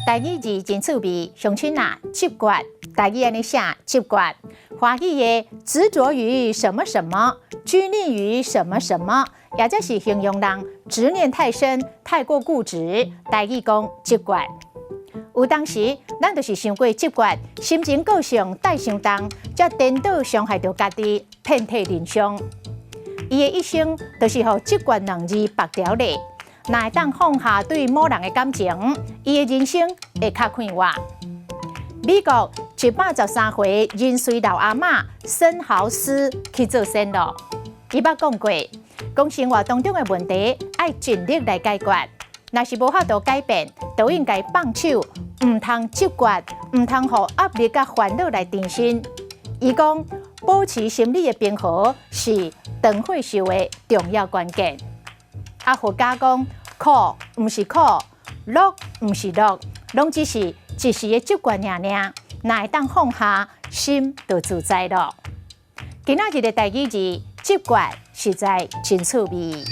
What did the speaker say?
台语字真趣味，乡亲啊，执着。台语安尼写执着，华语的执着于什么什么，拘泥于什么什么，也就是形容人执念太深，太过固执。台语讲执着。有当时，咱就是伤过执着，心情个性带伤重，才颠倒伤害到家己，遍体鳞伤。伊的一生就是互执着两字绑条嘞。若会当放下对某人的感情，伊的人生会较快活。美国113岁人瑞老阿嬷森豪斯去做生咯，伊捌讲过，讲生活当中的问题爱尽力来解决。若是无法度改变，就应该放手，唔通执着，唔通互压力甲烦恼来缠身。伊讲，保持心理的平和是长岁寿的重要关键。佛家讲，苦唔是苦，乐唔是乐，拢只是一时的执着尔尔。若会当放下，心就自在咯。今仔日的台语字，执着实在真趣味。